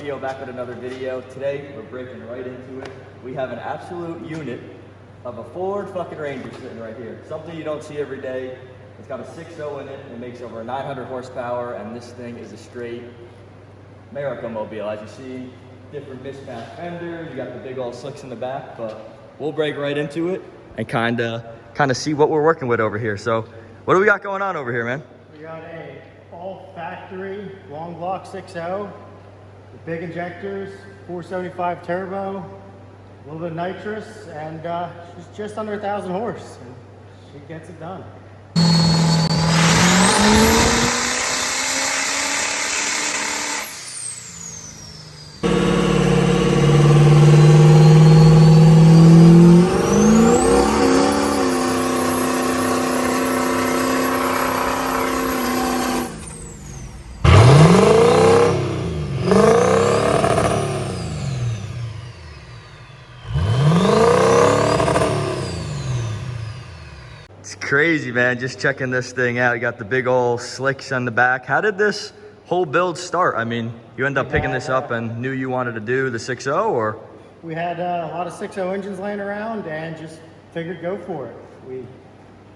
Theo back with another video. Today, we're breaking right into it. We have an absolute unit of a Ford fucking Ranger sitting right here. Something you don't see every day. It's got a 6.0 in it. It makes over 900 horsepower, and this thing is a straight America mobile. As you see, different mismatched fenders. You got the big old slicks in the back, but we'll break right into it and kind of see what we're working with over here. So, what do we got going on over here, man? We got a all factory long block 6.0 with big injectors, 475 turbo, a little bit of nitrous, and she's just under 1,000 horse. And she gets it done. Crazy, man. Just checking this thing out. You got the big old slicks on the back. How did this whole build start? I mean, you end up picking this up and knew you wanted to do the 6.0, or? We had a lot of 6.0 engines laying around and just figured go for it. We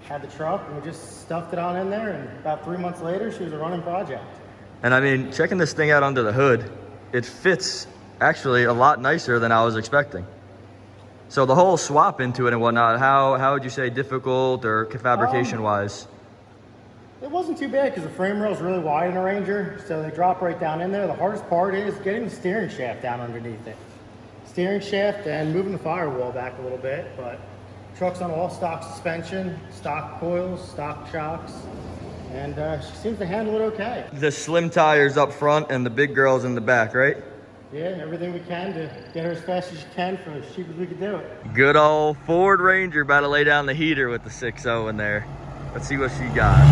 had the truck and we just stuffed it on in there, and about 3 months later, she was a running project. And I mean, checking this thing out under the hood, it fits actually a lot nicer than I was expecting. So the whole swap into it and whatnot, how would you say difficult or fabrication wise? It wasn't too bad because the frame rail is really wide in a Ranger, so they drop right down in there. The hardest part is getting the steering shaft down underneath it. Steering shaft and moving the firewall back a little bit, but truck's on all stock suspension, stock coils, stock shocks, and she seems to handle it okay. The slim tires up front and the big girls in the back, right? Yeah, everything we can to get her as fast as you can for as cheap as we could do it. Good old Ford Ranger about to lay down the heater with the 6.0 in there. Let's see what she got.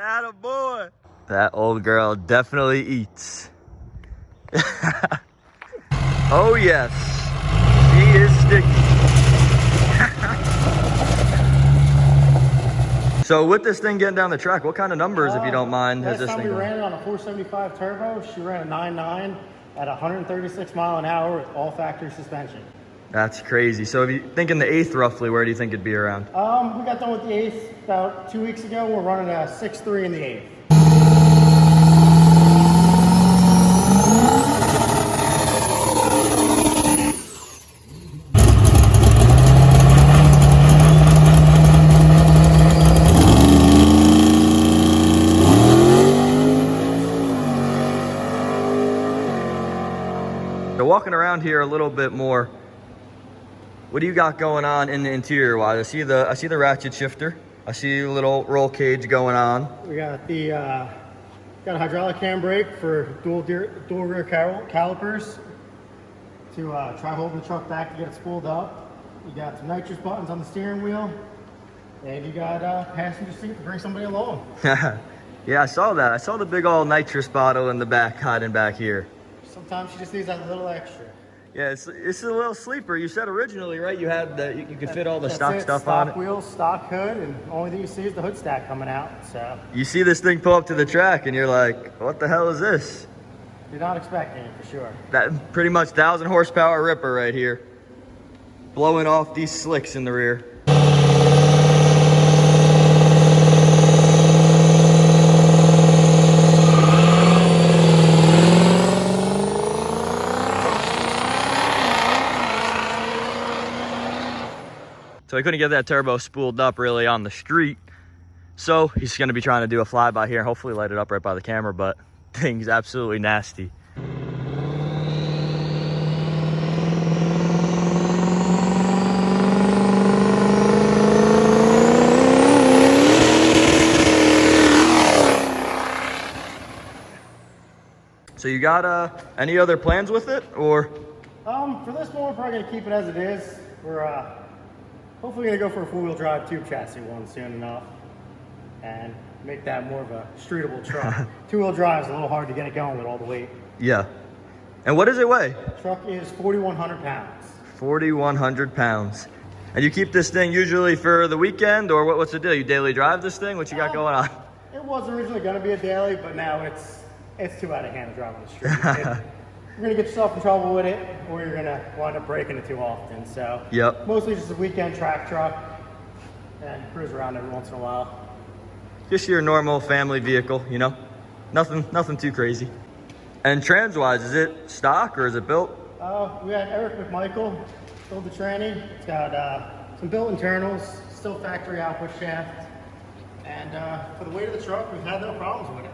Atta boy. That old girl definitely eats. Oh yes, she is sticky. So with this thing getting down the track, what kind of numbers, if you don't mind, has this thing? Last time we ran it on a 475 turbo, she ran a 9.9 at 136 mile an hour with all factory suspension. That's crazy. So if you think in the 8th roughly, where do you think it'd be around? We got done with the 8th about 2 weeks ago. We're running a 6.3 in the 8th. So walking around here a little bit more, what do you got going on in the interior wise? I see the ratchet shifter. I see a little roll cage going on. We got the got a hydraulic handbrake for dual rear calipers to try holding the truck back to get it spooled up. You got some nitrous buttons on the steering wheel, and you got a passenger seat to bring somebody along. Yeah, I saw that. I saw the big old nitrous bottle in the back, hiding back here. Sometimes she just needs that little extra. Yeah, it's a little sleeper. You said originally, right? You had you could fit all the stock stuff on it. Stock wheels, stock hood, and the only thing you see is the hood stack coming out. So you see this thing pull up to the track, and you're like, "What the hell is this?" You're not expecting it for sure. That pretty much 1,000 horsepower ripper right here, blowing off these slicks in the rear. So he couldn't get that turbo spooled up really on the street. So he's gonna be trying to do a flyby here and hopefully light it up right by the camera, but thing's absolutely nasty. So you got any other plans with it, or? For this one, we're probably gonna keep it as it is. We're hopefully gonna go for a 4-wheel drive tube chassis one soon enough, and make that more of a streetable truck. Two-wheel drive is a little hard to get it going with all the weight. Yeah. And what does it weigh? Truck is 4,100 pounds. 4,100 pounds. And you keep this thing usually for the weekend, or what's the deal? You daily drive this thing? What you got going on? It was originally going to be a daily, but now it's too out of hand to drive on the street. You're going to get yourself in trouble with it, or you're going to wind up breaking it too often. So yep. Mostly just a weekend track truck and cruise around every once in a while. Just your normal family vehicle, you know? Nothing too crazy. And trans-wise, is it stock or is it built? We had Eric McMichael build the tranny. It's got some built internals, still factory output shaft. And for the weight of the truck, we've had no problems with it.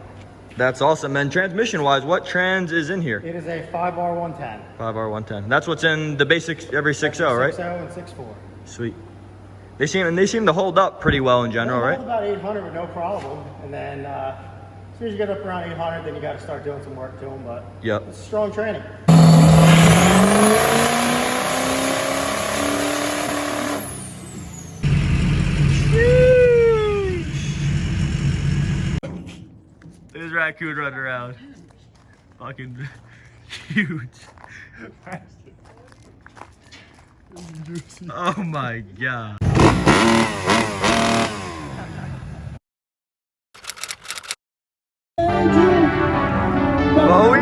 That's awesome. And transmission-wise, what trans is in here? It is a 5R110. 5R110. That's what's in the basic every 6.0, right? 6.0 and 6.4. Sweet. They seem to hold up pretty well in general, right? About 800 with no problem. And then as soon as you get up around 800, then you got to start doing some work to them. But yep. It's a strong training. There's raccoon running around. Fucking huge. Oh my god. Oh